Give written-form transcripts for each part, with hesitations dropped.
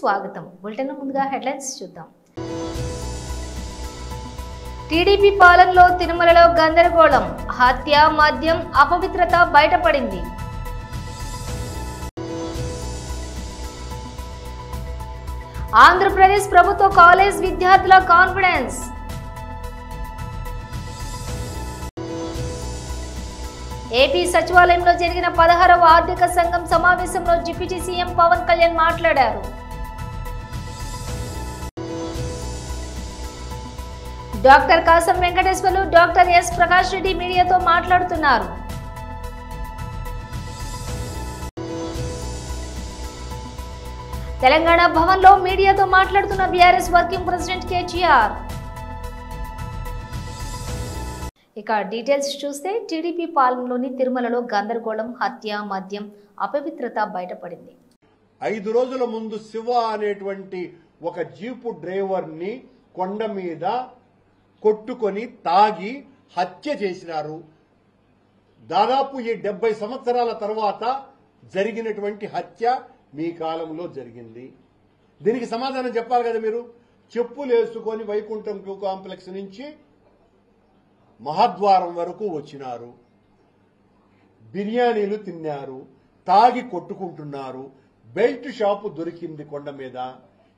స్వాగతం. బులెటిన్ ముందుగా హెడ్లైన్స్ చూద్దాం. టీడీపీ పాలనలో తిరుమలలో గందరగోళం, హత్య, మద్యం, అపవిత్రత బయటపడింది. ఆంధ్రప్రదేశ్ ప్రభుత్వ కాలేజ్ విద్యార్థుల కాన్ఫిడెన్స్. ఏపీ సచివాలయంలో జరిగిన 16వ ఆర్థిక సంఘం సమావేశంలో డిప్యూటీ సీఎం పవన్ కళ్యాణ్ మాట్లాడారు. Doctor Kasam Venkateswarlu, doctor S Prakash Reddy మీడియాతో మాట్లాడుతున్నారు. తెలంగాణ భవన్లో మీడియాతో మాట్లాడుతున్న బీఆర్ఎస్ వర్కింగ్ ప్రెసిడెంట్ కేటీఆర్. ఇక డీటెయిల్స్ చూస్తే టీడీపీ పాలనలోని తిరుమలలో గందరగోళం, హత్య, మద్యం, అపవిత్రత బయటపడింది. 5 రోజుల ముందు శివ అనేటువంటి ఒక జీపు డ్రైవర్ ని కొండ మీద కొట్టుకొని తాగి హత్య చేసినారు. దాదాపు ఈ 70 సంవత్సరాల తర్వాత జరిగినటువంటి హత్య మీ కాలంలో జరిగింది. దీనికి సమాధానం చెప్పాలి కదా మీరు. చెప్పులు వేసుకొని వైకుంఠం క్యూ కాంప్లెక్స్ నుంచి మహాద్వారం వరకు వచ్చినారు, బిర్యానీలు తిన్నారు, తాగి కొట్టుకుంటున్నారు, బెల్ట్ షాపు దొరికింది కొండ మీద.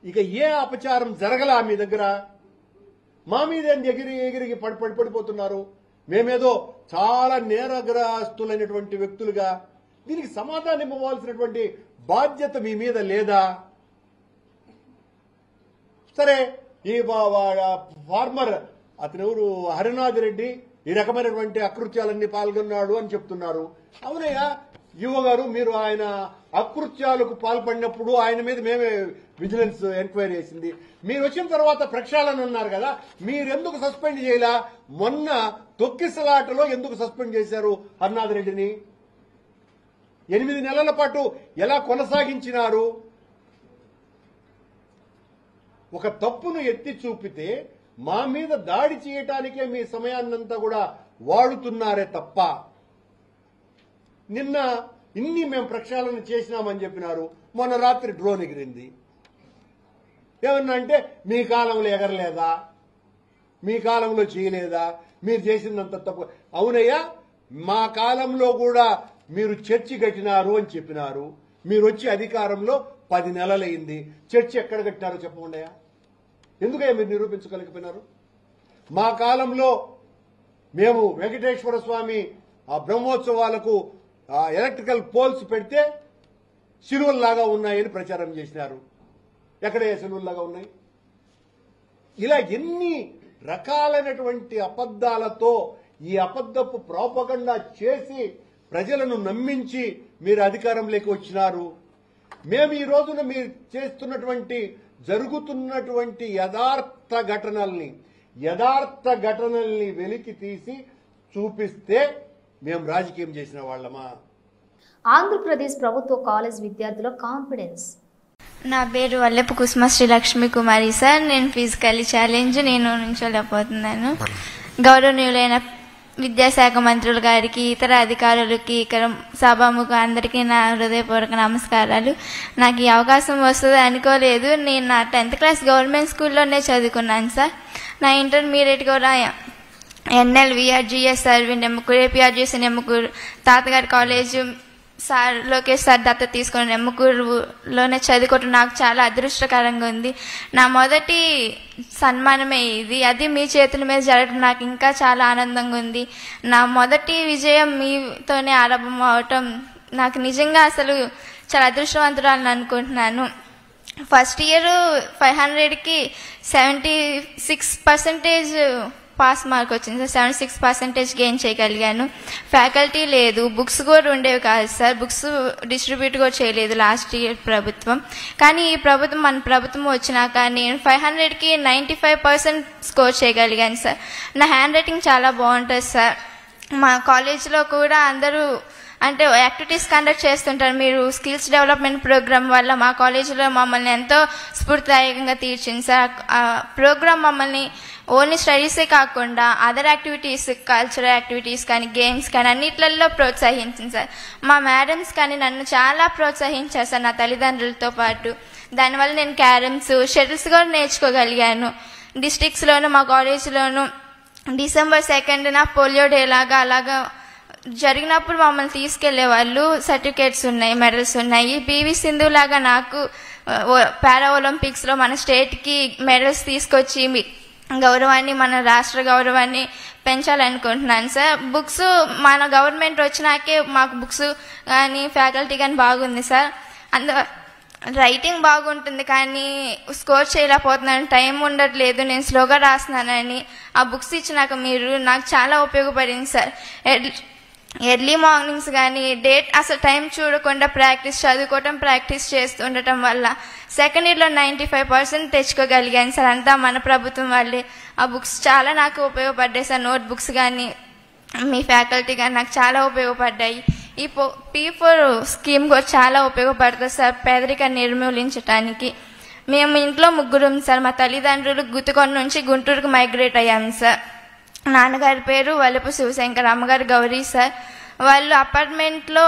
ఇక ఏ అపచారం జరగలా మీ దగ్గర? మా మీద ఎగిరికి పడిపోతున్నారు. మేమేదో చాలా నేరగ్రస్తులైనటువంటి వ్యక్తులుగా. దీనికి సమాధానం ఇవ్వవలసినటువంటి బాధ్యత మీ మీద లేదా? సరే, ఈ ఫార్మర్ అతనెవరు, హరినాథ్ రెడ్డి ఈ రకమైనటువంటి అకృత్యాలన్నీ పాల్గొన్నాడు అని చెప్తున్నారు. అవునయ్యా యువ గారు, మీరు ఆయన అకృత్యాలకు పాల్పడినప్పుడు ఆయన మీద మేమే విజిలెన్స్ ఎంక్వైరీ చేసింది. మీరు వచ్చిన తర్వాత ప్రక్షాళన అన్నారు కదా, మీరెందుకు సస్పెండ్ చేయలా? మొన్న తొక్కిసలాటలో ఎందుకు సస్పెండ్ చేశారు హరినాథ్ రెడ్డిని? 8 నెలల పాటు ఎలా కొనసాగించినారు? ఒక తప్పును ఎత్తి చూపితే మా మీద దాడి చేయటానికే మీ సమయాన్నంతా కూడా వాడుతున్నారే తప్ప, నిన్న ఇన్ని మేము ప్రక్షాళన చేసినామని చెప్పినారు. మొన్న రాత్రి డ్రోన్ ఎగిరింది. ఏమన్నా అంటే మీ కాలంలో ఎగరలేదా, మీ కాలంలో చేయలేదా, మీరు చేసినంత తప్పు. అవునయ్యా, మా కాలంలో కూడా మీరు చర్చి కట్టినారు అని చెప్పినారు. మీరు వచ్చి అధికారంలో 10 నెలలైంది. చర్చి ఎక్కడ కట్టారో చెప్పకుండా ఎందుకయ్యా మీరు నిరూపించగలిగిపోయినారు? మా కాలంలో మేము వెంకటేశ్వర స్వామి ఆ బ్రహ్మోత్సవాలకు ఎలక్ట్రికల్ పోల్స్ పెడితే శిలువల్లాగా ఉన్నాయని ప్రచారం చేసినారు. ఎక్కడయ్యా శిలువల్లాగా ఉన్నాయి? ఇలా ఎన్ని రకాలైనటువంటి అబద్దాలతో ఈ అబద్దపు ప్రోపగండా చేసి ప్రజలను నమ్మించి మీరు అధికారంలోకి వచ్చినారు. మేము ఈ రోజున మీరు చేస్తున్నటువంటి జరుగుతున్నటువంటి యథార్థ ఘటనల్ని వెలికి తీసి చూపిస్తే మేము రాజకీయం చేసిన వాళ్ళమా? ఆంధ్రప్రదేశ్ ప్రభుత్వ కాలేజ్ విద్యార్థుల కాన్ఫిడెన్స్. నా పేరు వల్లపు కుసుమ శ్రీ లక్ష్మీ కుమారి సార్. నేను ఫిజికల్లీ ఛాలెంజ్, నేను నుంచోలేకపోతున్నాను. గౌరవనీయులైన విద్యాశాఖ మంత్రులు గారికి, ఇతర అధికారులకి, ఇక్కడ సభాముఖ అందరికీ నా హృదయపూర్వక నమస్కారాలు. నాకు ఈ అవకాశం వస్తుంది అనుకోలేదు. నేను నా 10th క్లాస్ గవర్నమెంట్ స్కూల్లోనే చదువుకున్నాను సార్. నా ఇంటర్మీడియట్ కూడా NLVRGS sir Nemmakuru, APRGS Nemmakuru, తాతగారి కాలేజ్ సార్ లోకేష్ సార్ దత్త తీసుకుని నెమ్మకూరులోనే చదువుకోవటం నాకు చాలా అదృష్టకరంగా ఉంది. నా మొదటి సన్మానమే ఇది. అది మీ చేతుల మీద జరగడం నాకు ఇంకా చాలా ఆనందంగా ఉంది. నా మొదటి విజయం మీతోనే ఆరంభం అవటం నాకు నిజంగా అసలు చాలా అదృష్టవంతురాలని అనుకుంటున్నాను. ఫస్ట్ ఇయర్ 500కి 76% పాస్ మార్క్ వచ్చింది సార్. 76% గెయిన్ చేయగలిగాను. ఫ్యాకల్టీ లేదు, బుక్స్ కూడా ఉండేవి కాదు సార్. బుక్స్ డిస్ట్రిబ్యూట్ కూడా చేయలేదు లాస్ట్ ఇయర్ ప్రభుత్వం. కానీ ఈ ప్రభుత్వం, మన ప్రభుత్వం వచ్చినాక నేను 500కి 95% స్కోర్ చేయగలిగాను సార్. నా హ్యాండ్ రైటింగ్ చాలా బాగుంటుంది సార్. మా కాలేజీలో కూడా అందరూ అంటే యాక్టివిటీస్ కండక్ట్ చేస్తుంటారు. మీరు స్కిల్స్ డెవలప్మెంట్ ప్రోగ్రామ్ వల్ల మా కాలేజీలో మమ్మల్ని ఎంతో స్ఫూర్తిదాయకంగా తీర్చింది సార్. ఆ ప్రోగ్రామ్ మమ్మల్ని ఓన్లీ స్టడీసే కాకుండా అదర్ యాక్టివిటీస్, కల్చరల్ యాక్టివిటీస్ కానీ, గేమ్స్ కానీ అన్నిట్లలో ప్రోత్సహించింది సార్. మా మేడమ్స్ కానీ నన్ను చాలా ప్రోత్సహించారు సార్, నా తల్లిదండ్రులతో పాటు. దానివల్ల నేను క్యారమ్స్, షటిల్స్ కూడా నేర్చుకోగలిగాను. డిస్ట్రిక్ట్స్లోను మా కాలేజీలోను December 2nd పోలియో డే అలాగా జరిగినప్పుడు మమ్మల్ని తీసుకెళ్లే వాళ్ళు. సర్టిఫికేట్స్ ఉన్నాయి, మెడల్స్ ఉన్నాయి. పివి సింధు లాగా నాకు పారా ఒలింపిక్స్లో మన స్టేట్కి మెడల్స్ తీసుకొచ్చి గౌరవాన్ని, మన రాష్ట్ర గౌరవాన్ని పెంచాలనుకుంటున్నాను సార్. బుక్స్ మన గవర్నమెంట్ వచ్చినాకే మాకు బుక్స్ కానీ ఫ్యాకల్టీ కానీ బాగుంది సార్. రైటింగ్ బాగుంటుంది కానీ స్కోర్ చేయలేకపోతున్నాను, టైం ఉండట్లేదు, నేను స్లోగా రాస్తున్నానని. ఆ బుక్స్ ఇచ్చినాక మీరు నాకు చాలా ఉపయోగపడింది సార్. ఎర్లీ మార్నింగ్స్ కానీ అసలు టైం చూడకుండా చదువుకోవటం ప్రాక్టీస్ చేస్తుండటం వల్ల సెకండ్ ఇయర్లో 95% తెచ్చుకోగలిగాను సార్. అంతా మన ప్రభుత్వం వల్లే. ఆ బుక్స్ చాలా నాకు ఉపయోగపడ్డాయి సార్. నోట్ బుక్స్ కానీ మీ ఫ్యాకల్టీ కానీ నాకు చాలా ఉపయోగపడ్డాయి. ఈ P4 స్కీమ్ కూడా చాలా ఉపయోగపడుతుంది సార్ పేదరికాన్ని నిర్మూలించడానికి. మేము ఇంట్లో ముగ్గురం సార్. మా తల్లిదండ్రులు గుత్తుకొండ నుంచి గుంటూరుకు మైగ్రేట్ అయ్యాము సార్. నాన్నగారి పేరు వల్లపు శివశంకర్, అమ్మగారు గౌరీ సార్. వాళ్ళు అపార్ట్మెంట్లో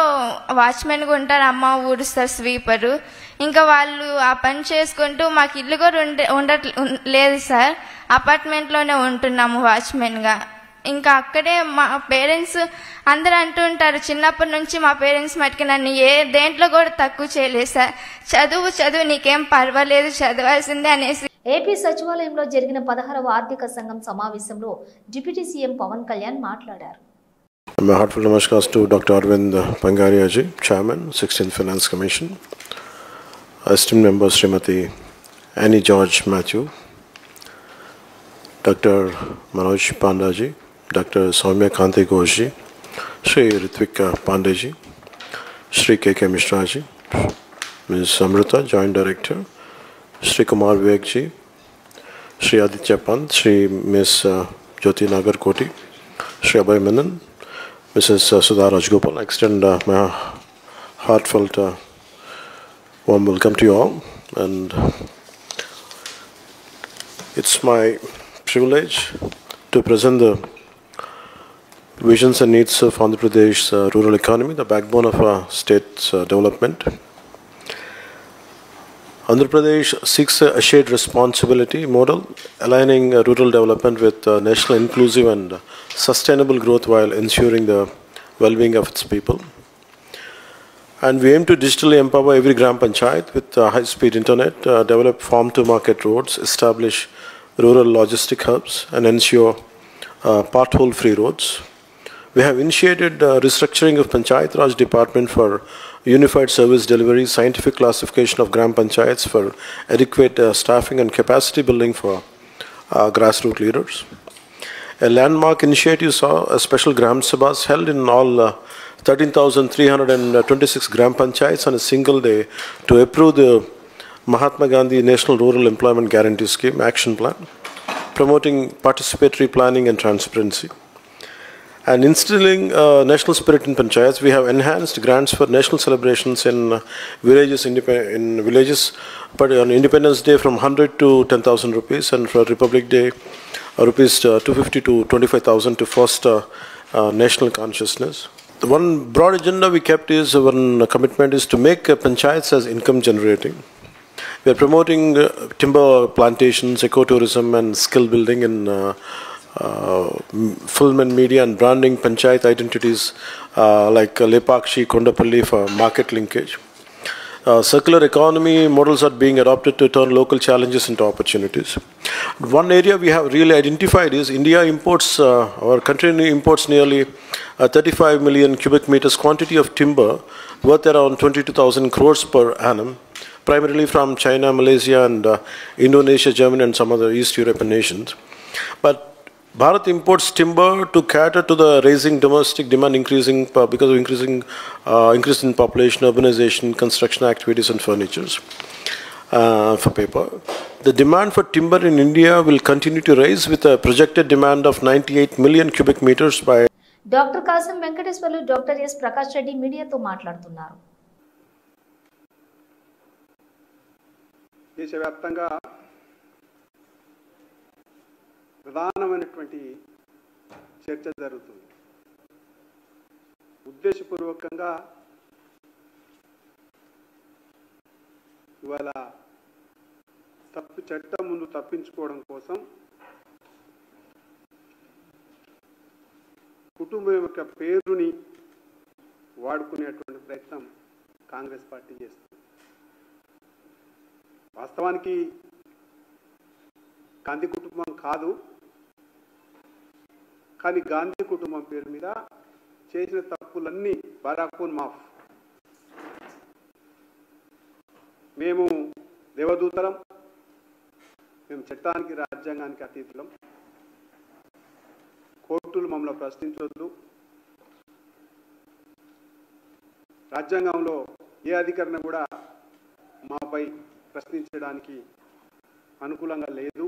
వాచ్మెన్గా ఉంటారు, అమ్మ ఊడుస్తారు, స్వీపరు. ఇంకా వాళ్ళు ఆ పని చేసుకుంటూ మాకు ఇల్లు కూడా లేదు సార్. అపార్ట్మెంట్లోనే ఉంటున్నాము వాచ్మెన్గా. ఇంకా అక్కడే మా పేరెంట్స్ అందరూ అంటూ ఉంటారు, చిన్నప్పటి నుంచి మా పేరెంట్స్ మటుకు నన్ను దేంట్లో కూడా తక్కువ చేయలేదు సార్. చదువు నీకేం పర్వాలేదు, చదవాల్సిందే అనేసి. ఏపీ సచివాలయంలో జరిగిన 16వ ఆర్థిక సంఘం సమావేశంలో డిప్యూటీ సీఎం పవన్ కళ్యాణ్ మాట్లాడారు. My heartfelt namaskars to Dr. Arvind Pangariaji, Chairman, 16th Finance Commission, esteemed members Srimati Annie George Matthew, Dr. Manoj Pandaji, Dr. Soumya Kanti Ghoshji, Shri Ritvik Pandeji, Shri K.K. Mishraji, Ms. Amrita, Joint Director, Shri Kumar Vivekji, Shri Aditya Pant, Shri Ms. Jyoti Nagarkoti, Shri Abhay Menon, Mrs. Sudha Rajgopal. I extend my heartfelt warm welcome to you all, and it's my privilege to present the visions and needs of Andhra Pradesh's rural economy, the backbone of our state's development. Andhra Pradesh seeks a shared responsibility model, aligning rural development with national inclusive and sustainable growth while ensuring the well-being of its people. And we aim to digitally empower every Gram Panchayat with high-speed internet, develop farm-to-market roads, establish rural logistic hubs, and ensure pothole-free roads. We have initiated restructuring of Panchayat Raj Department for unified service delivery, scientific classification of Gram Panchayats for adequate staffing and capacity building for grassroots leaders. A landmark initiative saw a special Gram Sabhas held in all 13,326 Gram Panchayats on a single day to approve the Mahatma Gandhi National Rural Employment Guarantee Scheme Action Plan, promoting participatory planning and transparency. And instilling national spirit in panchayats, we have enhanced grants for national celebrations in villages, but on Independence Day from 100 to 10,000 rupees, and for Republic Day, rupees 250 to 25,000 to foster national consciousness. The one broad agenda we kept is, one commitment is to make panchayats as income generating. We are promoting timber plantations, ecotourism, and skill building in film and media, and branding panchayat identities like Lepakshi, Kondapalli for market linkage. Circular economy models are being adopted to turn local challenges into opportunities. One area we have really identified is India imports, our country imports nearly 35 million cubic meters quantity of timber worth around 22,000 crores per annum, primarily from China, Malaysia, and Indonesia, Germany, and some other East European nations. But Bharat imports timber to cater to the rising domestic demand, increasing because of increase in population, urbanization, construction activities, and furnitures for paper. The demand for timber in India will continue to rise with a projected demand of 98 million cubic meters by. Doctor Kasam Venkateswarlu, doctor S Prakash Reddy మీడియాతో మాట్లాడుతున్నారు. దేశవ్యాప్తంగా ప్రధానమైనటువంటి చర్చ జరుగుతుంది. ఉద్దేశపూర్వకంగా ఇవాళ చట్టం ముందు తప్పించుకోవడం కోసం కుటుంబం యొక్క పేరుని వాడుకునేటువంటి ప్రయత్నం కాంగ్రెస్ పార్టీ చేస్తుంది. వాస్తవానికి గాంధీ కుటుంబం కాదు, కానీ గాంధీ కుటుంబం పేరు మీద చేసిన తప్పులన్నీ బరాకున్ మాఫ్. మేము దేవదూతలం, మేము చట్టానికి రాజ్యాంగానికి అతీతులం, కోర్టులు మమ్మల్ని ప్రశ్నించవద్దు, రాజ్యాంగంలో ఏ అధికరణ కూడా మాపై ప్రశ్నించడానికి అనుకూలంగా లేదు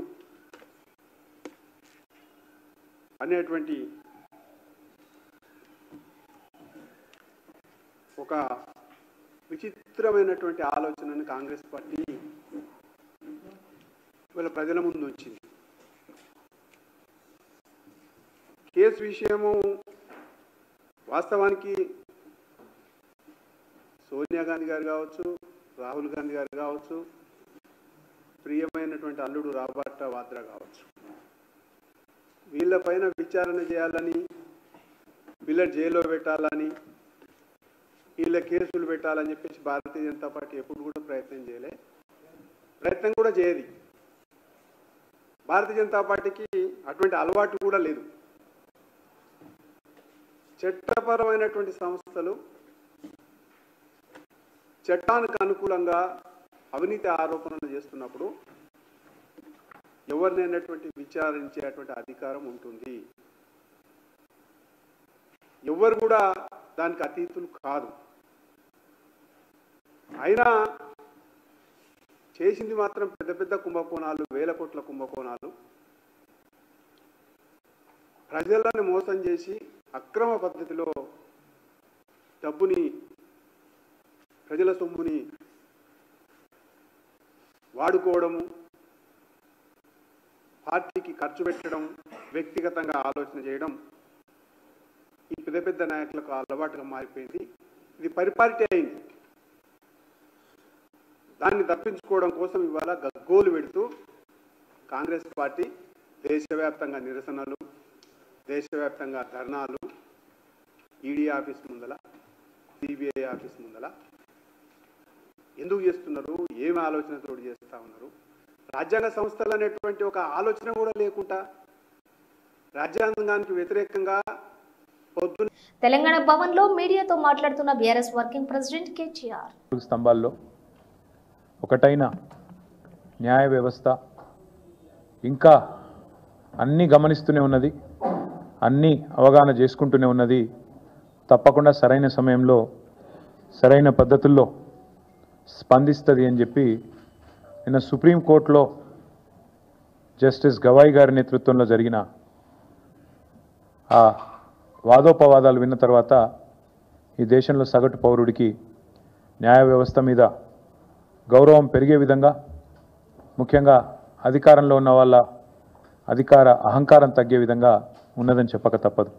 అనేటువంటి ఒక విచిత్రమైనటువంటి ఆలోచనను కాంగ్రెస్ పార్టీ వీళ్ళ ప్రజల ముందు ఉంచింది. కేసు విషయము వాస్తవానికి సోనియా గాంధీ గారు కావచ్చు, రాహుల్ గాంధీ గారు కావచ్చు, ప్రియమైనటువంటి అల్లుడు రాబర్ట్ వాద్రా కావచ్చు, వీళ్ళపైన విచారణ చేయాలని, వీళ్ళ జైల్లో పెట్టాలని, వీళ్ళ కేసులు పెట్టాలని చెప్పేసి భారతీయ జనతా పార్టీ ఎప్పుడు కూడా ప్రయత్నం కూడా చేయదు. భారతీయ జనతా పార్టీకి అటువంటి అలవాటు కూడా లేదు. చట్టపరమైనటువంటి సంస్థలు చట్టానికి అనుకూలంగా అవినీతి ఆరోపణలు చేస్తున్నప్పుడు ఎవరినైనటువంటి విచారించేటువంటి అధికారం ఉంటుంది. ఎవరు కూడా దానికి అతీతులు కాదు. అయినా చేసింది మాత్రం పెద్ద పెద్ద కుంభకోణాలు, వేల కోట్ల కుంభకోణాలు, ప్రజలను మోసం చేసి అక్రమ పద్ధతిలో డబ్బుని, ప్రజల సొమ్ముని వాడుకోవడము, పార్టీకి ఖర్చు పెట్టడం, వ్యక్తిగతంగా ఆలోచన చేయడం ఈ పెద్ద పెద్ద నాయకులకు అలవాటుగా మారిపోయింది. ఇది పరిపాటి అయింది. దాన్ని తప్పించుకోవడం కోసం ఇవాళ గగ్గోలు పెడుతూ కాంగ్రెస్ పార్టీ దేశవ్యాప్తంగా నిరసనలు, దేశవ్యాప్తంగా ధర్నాలు, ఈడీ ఆఫీస్ ముందల, సిబిఐ ఆఫీస్ ముందల ఎందుకు చేస్తున్నారు? ఏమి ఆలోచనతో చేస్తూ ఉన్నారు? రాజ్యాంగ సంస్థలు అనేటువంటి ఒక ఆలోచన కూడా లేకుండా రాజ్యాంగానికి వ్యతిరేకంగా పొద్దున తెలంగాణ భవన్ లో మీడియాతో మాట్లాడుతున్న బీఆర్ఎస్ వర్కింగ్ ప్రెసిడెంట్ కేటీఆర్ స్తంభాల్లో ఒకటైన న్యాయ వ్యవస్థ ఇంకా అన్నీ గమనిస్తూనే ఉన్నది, అన్నీ అవగాహన చేసుకుంటూనే ఉన్నది. తప్పకుండా సరైన సమయంలో సరైన పద్ధతుల్లో స్పందిస్తుంది అని చెప్పి నిన్న సుప్రీంకోర్టులో జస్టిస్ గవాయి గారి నేతృత్వంలో జరిగిన ఆ వాదోపవాదాలు విన్న తర్వాత ఈ దేశంలో సగటు పౌరుడికి న్యాయ వ్యవస్థ మీద గౌరవం పెరిగే విధంగా, ముఖ్యంగా అధికారంలో ఉన్న వాళ్ళ అహంకారం తగ్గే విధంగా ఉన్నదని చెప్పక తప్పదు.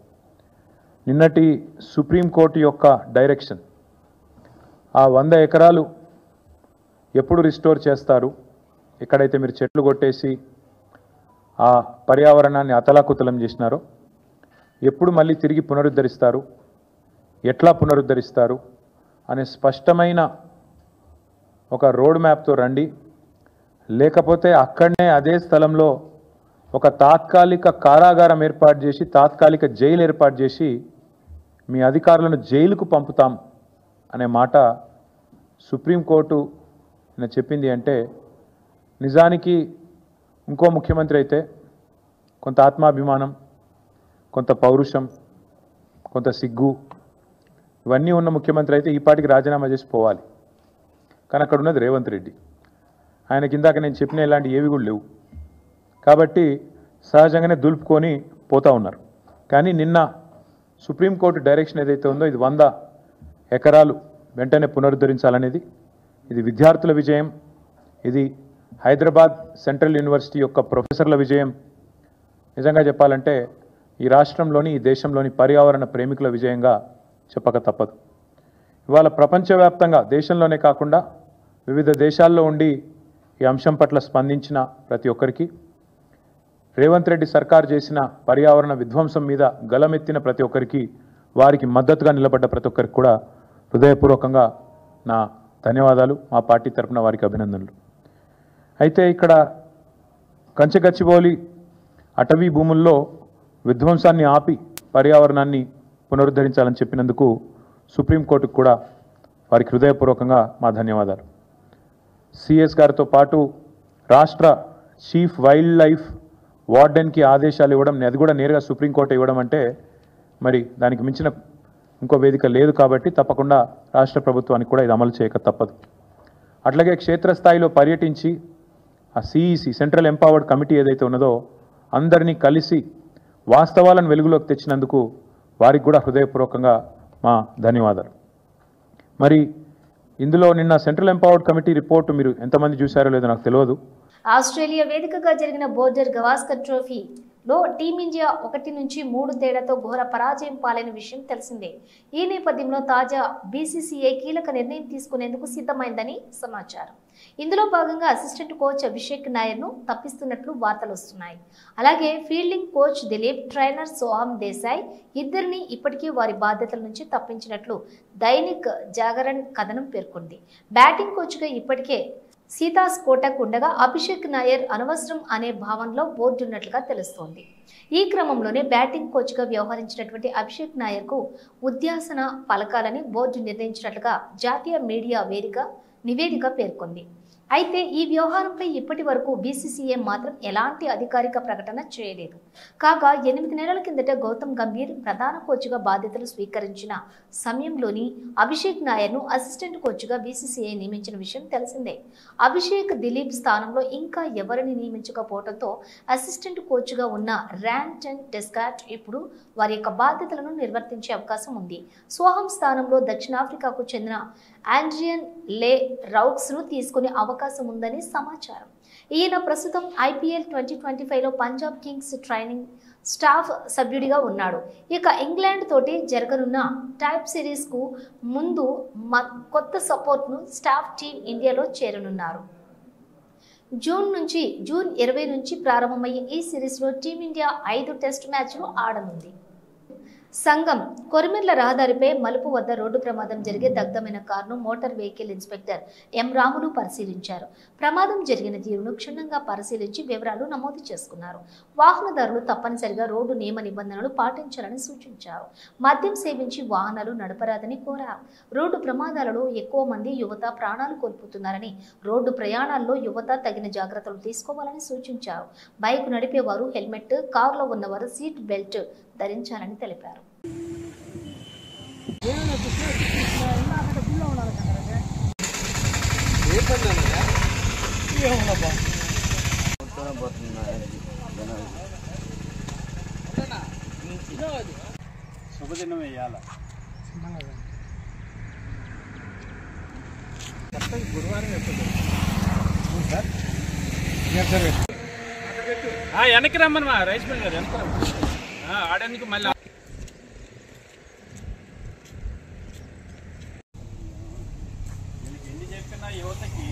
నిన్నటి సుప్రీంకోర్టు యొక్క డైరెక్షన్, ఆ 100 ఎకరాలు ఎప్పుడు రిస్టోర్ చేస్తారు, ఎక్కడైతే మీరు చెట్లు కొట్టేసి ఆ పర్యావరణాన్ని అతలాకుతలం చేసినారో ఎప్పుడు మళ్ళీ తిరిగి పునరుద్ధరిస్తారు, ఎట్లా పునరుద్ధరిస్తారు అనే స్పష్టమైన ఒక రోడ్ మ్యాప్తో రండి. లేకపోతే అక్కడనే అదే స్థలంలో ఒక తాత్కాలిక కారాగారం ఏర్పాటు చేసి, తాత్కాలిక జైలు ఏర్పాటు చేసి మీ అధికారులను జైలుకు పంపుతాం అనే మాట సుప్రీంకోర్టు చెప్పింది. అంటే నిజానికి ఇంకో ముఖ్యమంత్రి అయితే కొంత ఆత్మాభిమానం, కొంత పౌరుషం, కొంత సిగ్గు ఇవన్నీ ఉన్న ముఖ్యమంత్రి అయితే ఈ పాటికి రాజీనామా చేసి పోవాలి. కానీ అక్కడ ఉన్నది రేవంత్ రెడ్డి. ఆయన కిందాక నేను చెప్పిన ఇలాంటి ఏవి కూడా లేవు కాబట్టి సహజంగానే దులుపుకొని పోతూ ఉన్నారు. కానీ నిన్న సుప్రీంకోర్టు డైరెక్షన్ ఏదైతే ఉందో ఇది 100 ఎకరాలు వెంటనే పునరుద్ధరించాలనేది, ఇది విద్యార్థుల విజయం, ఇది హైదరాబాద్ సెంట్రల్ యూనివర్సిటీ యొక్క ప్రొఫెసర్ల విజయం. నిజంగా చెప్పాలంటే ఈ రాష్ట్రంలోని, ఈ దేశంలోని పర్యావరణ ప్రేమికుల విజయంగా చెప్పక తప్పదు. ఇవాళ ప్రపంచవ్యాప్తంగా, దేశంలోనే కాకుండా వివిధ దేశాల్లో ఉండి ఈ అంశం పట్ల స్పందించిన ప్రతి ఒక్కరికి, రేవంత్ రెడ్డి సర్కార్ చేసిన పర్యావరణ విధ్వంసం మీద గలమెత్తిన ప్రతి ఒక్కరికి, వారికి మద్దతుగా నిలబడ్డ ప్రతి ఒక్కరికి కూడా హృదయపూర్వకంగా నా ధన్యవాదాలు, మా పార్టీ తరఫున వారికి అభినందనలు. అయితే ఇక్కడ కంచెగచ్చిబౌలి అటవీ భూముల్లో విధ్వంసాన్ని ఆపి పర్యావరణాన్ని పునరుద్ధరించాలని చెప్పినందుకు సుప్రీంకోర్టుకు కూడా వారికి హృదయపూర్వకంగా మా ధన్యవాదాలు. సిఎస్ గారితో పాటు రాష్ట్ర చీఫ్ వైల్డ్ లైఫ్ వార్డెన్కి ఆదేశాలు ఇవ్వడం, అది కూడా నేరుగా సుప్రీంకోర్టు ఇవ్వడం అంటే మరి దానికి మించిన ఇంకో వేదిక లేదు. కాబట్టి తప్పకుండా రాష్ట్ర ప్రభుత్వానికి కూడా ఇది అమలు చేయక తప్పదు. అట్లాగే క్షేత్రస్థాయిలో పర్యటించి ఆ సిఈసి సెంట్రల్ ఎంపవర్డ్ కమిటీ ఏదైతే ఉన్నదో అందరినీ కలిసి వాస్తవాలను వెలుగులోకి తెచ్చినందుకు వారికి కూడా హృదయపూర్వకంగా మా ధన్యవాదాలు. మరి ఇందులో నిన్న సెంట్రల్ ఎంపవర్డ్ కమిటీ రిపోర్టు మీరు ఎంతమంది చూశారో లేదో నాకు తెలియదు. ఆస్ట్రేలియా వేదికగా జరిగిన బోర్డర్ గవాస్కర్ ట్రోఫీలో టీమిండియా 1-3 తేడాతో ఘోర పరాజయం పాలైన విషయం తెలిసిందే. ఈ నేపథ్యంలో తాజా బీసీసీఐ కీలక నిర్ణయం తీసుకునేందుకు సిద్ధమైందని సమాచారం. ఇందులో భాగంగా అసిస్టెంట్ కోచ్ అభిషేక్ నాయర్ను తప్పిస్తున్నట్లు వార్తలు వస్తున్నాయి. అలాగే ఫీల్డింగ్ కోచ్ దిలీప్, ట్రైనర్ సోహం దేశాయ్ ఇద్దరిని ఇప్పటికీ వారి బాధ్యతల నుంచి తప్పించినట్లు దైనిక్ జాగరణ్ కథనం పేర్కొంది. బ్యాటింగ్ కోచ్గా ఇప్పటికే సీతాస్ కోటక్ ఉండగా అభిషేక్ నాయర్ అనవసరం అనే భావనలో బోర్డు ఉన్నట్లుగా తెలుస్తోంది. ఈ క్రమంలోనే బ్యాటింగ్ కోచ్గా వ్యవహరించినటువంటి అభిషేక్ నాయర్కు ఉద్యాసన పలకాలని బోర్డు నిర్ణయించినట్లుగా జాతీయ మీడియా నివేదిక పేర్కొంది. అయితే ఈ వ్యవహారంపై ఇప్పటి వరకు బీసీసీఐ మాత్రం ఎలాంటి అధికారిక ప్రకటన చేయలేదు. కాగా 8 నెలల కిందట గౌతమ్ గంభీర్ ప్రధాన కోచ్గా బాధ్యతలు స్వీకరించిన సమయంలోని అభిషేక్ నాయర్ను అసిస్టెంట్ కోచ్గా బీసీసీఐ నియమించిన విషయం తెలిసిందే. అభిషేక్, దిలీప్ స్థానంలో ఇంకా ఎవరిని నియమించకపోవడంతో అసిస్టెంట్ కోచ్గా ఉన్న ర్యాన్ టెస్కాట్ ఇప్పుడు వారి యొక్క బాధ్యతలను నిర్వర్తించే అవకాశం ఉంది. సోహం స్థానంలో దక్షిణాఫ్రికాకు చెందిన ఆండ్రియన్ లే రౌక్స్ను తీసుకునే అవకాశం ఉందని సమాచారం. ఈయన ప్రస్తుతం IPL 2025లో పంజాబ్ కింగ్స్ ట్రైనింగ్ స్టాఫ్ సభ్యుడిగా ఉన్నాడు. ఇక ఇంగ్లాండ్ తోటి జరగనున్న టైప్ సిరీస్కు ముందు కొత్త సపోర్ట్ను స్టాఫ్ టీం ఇండియాలో చేరనున్నారు. జూన్ 20 నుంచి ప్రారంభమయ్యే ఈ సిరీస్లో టీమిండియా 5 టెస్ట్ మ్యాచ్లు ఆడనుంది. సంఘం కొరిమిర్ల రహదారిపై మలుపు వద్ద రోడ్డు ప్రమాదం జరిగే దగ్ధమైన కారును motor vehicle inspector M Ramulu పరిశీలించారు. ప్రమాదం జరిగిన తీరును క్షుణ్ణంగా పరిశీలించి వివరాలు నమోదు చేసుకున్నారు. వాహనదారులు తప్పనిసరిగా రోడ్డు నియమ నిబంధనలు పాటించాలని సూచించారు. మద్యం సేవించి వాహనాలు నడపరాదని కోరారు. రోడ్డు ప్రమాదాలలో ఎక్కువ మంది యువత ప్రాణాలు కోల్పోతున్నారని, రోడ్డు ప్రయాణాల్లో యువత తగిన జాగ్రత్తలు తీసుకోవాలని సూచించారు. బైక్ నడిపేవారు హెల్మెట్, కారులో ఉన్నవారు సీట్ బెల్ట్ ధరించాలని తెలిపారు. శుభదినం వేయాల గురువారం వెనక్కి రమ్మని మా రైస్ మిల్ గారు వెనక్కి రమ్మని ఆడేందుకు మళ్ళీ ఎన్ని చెప్పినా యువతకి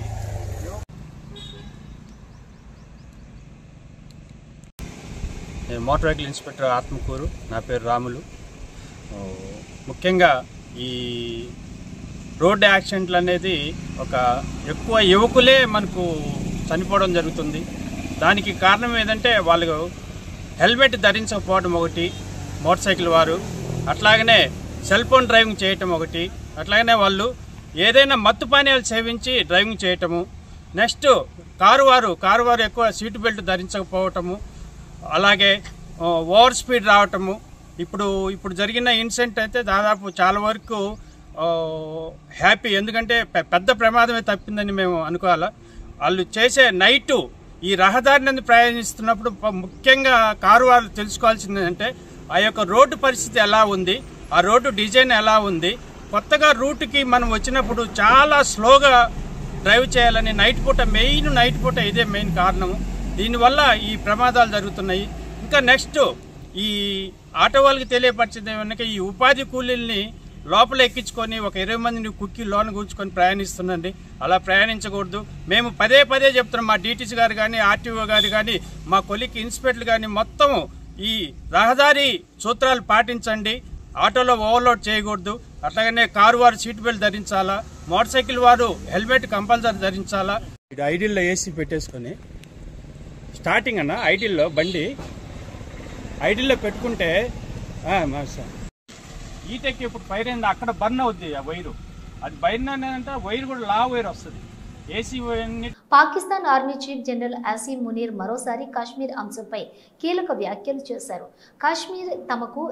నేను మోటార్ వెహికల్ ఇన్స్పెక్టర్ ఆత్మకూరు, నా పేరు రాములు. ముఖ్యంగా ఈ రోడ్డు యాక్సిడెంట్లు అనేది ఒక ఎక్కువ యువకులే మనకు చనిపోవడం జరుగుతుంది. దానికి కారణం ఏంటంటే వాళ్ళు హెల్మెట్ ధరించకపోవడం ఒకటి, మోటార్ సైకిల్ వారు, అట్లాగనే సెల్ ఫోన్ డ్రైవింగ్ చేయటం ఒకటి, అట్లాగనే వాళ్ళు ఏదైనా మత్తు పానీయాలు సేవించి డ్రైవింగ్ చేయటము, నెక్స్ట్ కారు వారు ఎక్కువ సీటు బెల్ట్ ధరించకపోవటము, అలాగే ఓవర్ స్పీడ్ రావటము. ఇప్పుడు జరిగిన ఇన్సిడెంట్ అయితే దాదాపు చాలా వరకు హ్యాపీ, ఎందుకంటే పెద్ద ప్రమాదమే తప్పిందని మేము అనుకోవాలా. వాళ్ళు చేసే నైటు ఈ రహదారిని ప్రయాణిస్తున్నప్పుడు ముఖ్యంగా కారు వారు తెలుసుకోవాల్సింది ఏంటంటే ఆ యొక్క రోడ్డు పరిస్థితి ఎలా ఉంది, ఆ రోడ్డు డిజైన్ ఎలా ఉంది. కొత్తగా రూట్కి మనం వచ్చినప్పుడు చాలా స్లోగా డ్రైవ్ చేయాలని నైట్ పూట ఇదే మెయిన్ కారణము. దీనివల్ల ఈ ప్రమాదాలు జరుగుతున్నాయి. ఇంకా నెక్స్ట్ ఈ ఆటో వాళ్ళకి తెలియపరిచేది ఏమన్నా, ఈ ఉపాధి కూలీల్ని లోపల ఎక్కించుకొని ఒక 20 మందిని కుక్కి లోన కూర్చుకొని ప్రయాణిస్తుందండి. అలా ప్రయాణించకూడదు. మేము పదే పదే చెప్తున్నాం, మా డీటీసీ గారు కానీ, ఆర్టీఓ గారు కానీ, మా కొలిక్ ఇన్స్పెక్టర్లు కానీ మొత్తం ఈ రహదారి సూత్రాలు పాటించండి. ఆటోలో ఓవర్లోడ్ చేయకూడదు. అట్లాగనే కారు వారు సీట్ బెల్ట్ ధరించాలా, మోటార్ సైకిల్ వారు హెల్మెట్ కంపల్సరీ ధరించాలా. ఇది ఐడిల్లో ఏసీ పెట్టేసుకొని స్టార్టింగ్ అన్న ఐడిల్లో బండి ఐడిల్లో పెట్టుకుంటే ఈటెక్కి ఇప్పుడు ఫైర్ అయింది, అక్కడ బర్న్ అవుద్ది ఆ వైరు. అది బర్న్ అంటే వైర్ కూడా లా వైర్ వస్తుంది. AC Pakistan army chief general Asim Munir మరోసారి కాశ్మీర్ అంశంపై కీలక వ్యాఖ్యలు చేశారు. కాశ్మీర్ తమకు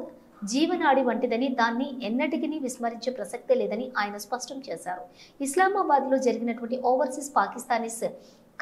జీవనాడి వంటిదని, దాన్ని ఎన్నటికీ విస్మరించే ప్రసక్తే లేదని ఆయన స్పష్టం చేశారు. ఇస్లామాబాద్లో జరిగినటువంటి ఓవర్సీస్ పాకిస్తానీస్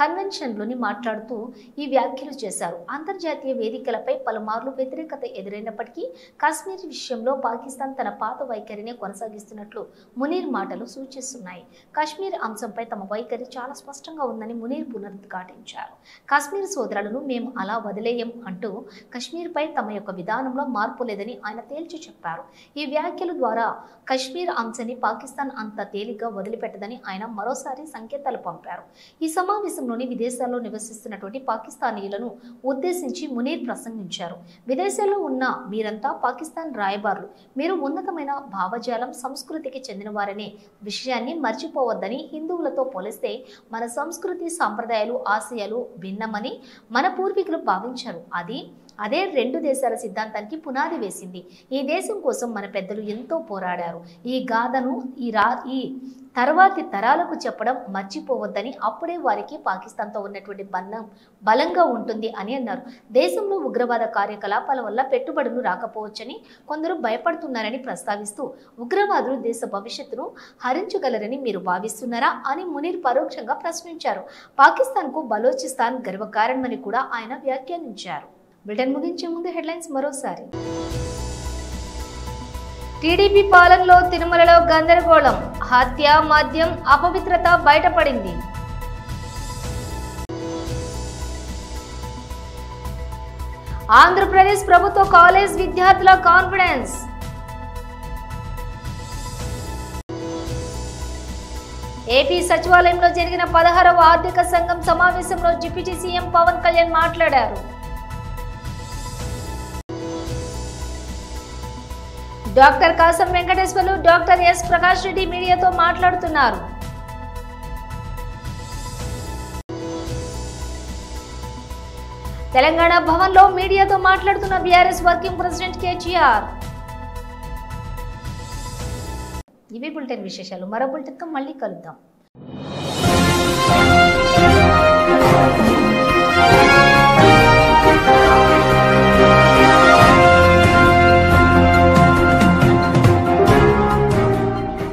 కన్వెన్షన్లోని మాట్లాడుతూ ఈ వ్యాఖ్యలు చేశారు. అంతర్జాతీయ వేదికలపై పలుమార్లు వ్యతిరేకత ఎదురైనప్పటికీ కాశ్మీర్ విషయంలో పాకిస్తాన్ తన పాత వైఖరినే కొనసాగిస్తున్నట్లు మునీర్ మాటలు సూచిస్తున్నాయి. కాశ్మీర్ అంశంపై తమ వైఖరి చాలా స్పష్టంగా ఉందని మునీర్ పునరుద్ఘాటించారు. కాశ్మీర్ సోదరులను మేము అలా వదిలేయం అంటూ కాశ్మీర్పై తమ యొక్క విధానంలో మార్పు లేదని ఆయన తేల్చి చెప్పారు. ఈ వ్యాఖ్యల ద్వారా కాశ్మీర్ అంశాన్ని పాకిస్తాన్ అంత తేలిగ్గా వదిలిపెట్టదని ఆయన మరోసారి సంకేతాలు పంపారు. ఈ సమావేశంలోని విదేశాల్లో నివసిస్తున్నటువంటి పాకిస్తానీయులను ఉద్దేశించి మునీర్ ప్రసంగించారు. విదేశాల్లో ఉన్న మీరంతా పాకిస్తాన్ రాయబారులు, మీరు ఉన్నతమైన భావజాలం, సంస్కృతికి చెందినవారనే విషయాన్ని మర్చిపోవద్దని, హిందువులతో పోలిస్తే మన సంస్కృతి, సాంప్రదాయాలు, ఆశయాలు భిన్నమని మన పూర్వీకులు భావించారు. అదే రెండు దేశాల సిద్ధాంతానికి పునాది వేసింది. ఈ దేశం కోసం మన పెద్దలు ఎంతో పోరాడారు. ఈ గాథను ఈ తర్వాతి తరాలకు చెప్పడం మర్చిపోవద్దని, అప్పుడే వారికి పాకిస్తాన్తో ఉన్నటువంటి బంధం బలంగా ఉంటుంది అని అన్నారు. దేశంలో ఉగ్రవాద కార్యకలాపాల వల్ల పెట్టుబడులు రాకపోవచ్చని కొందరు భయపడుతున్నారని ప్రస్తావిస్తూ, ఉగ్రవాదులు దేశ భవిష్యత్తును హరించగలరని మీరు భావిస్తున్నారా అని మునీర్ పరోక్షంగా ప్రశ్నించారు. పాకిస్తాన్కు బలోచిస్తాన్ గర్వకారణమని కూడా ఆయన వ్యాఖ్యానించారు. బ్రిటన్ ముగించే ముందు హెడ్లైన్స్ మరోసారి. టీడీపీ పాలనలో తిరుమలలో గందరగోళం, హత్య, మద్యం, అపవిత్రత బయటపడింది. ఆంధ్రప్రదేశ్ ప్రభుత్వ కాలేజ్ విద్యార్థుల కాన్ఫిడెన్స్. ఏపీ సచివాలయంలో జరిగిన 16వ ఆర్థిక సంఘం సమావేశంలో డిప్యూటీ సీఎం పవన్ కళ్యాణ్ మాట్లాడారు. Doctor Kasam Venkateswarlu, doctor S Prakash Reddy మీడియాతో మాట్లాడుతున్నారు. తెలంగాణ భవన్లో మీడియాతో మాట్లాడుతున్న బీఆర్ఎస్ వర్కింగ్ ప్రెసిడెంట్ కేటీఆర్. ఇవి బులెటిన్ విశేషాలు. మరో బులెటిన్తో మళ్ళీ కలుద్దాం.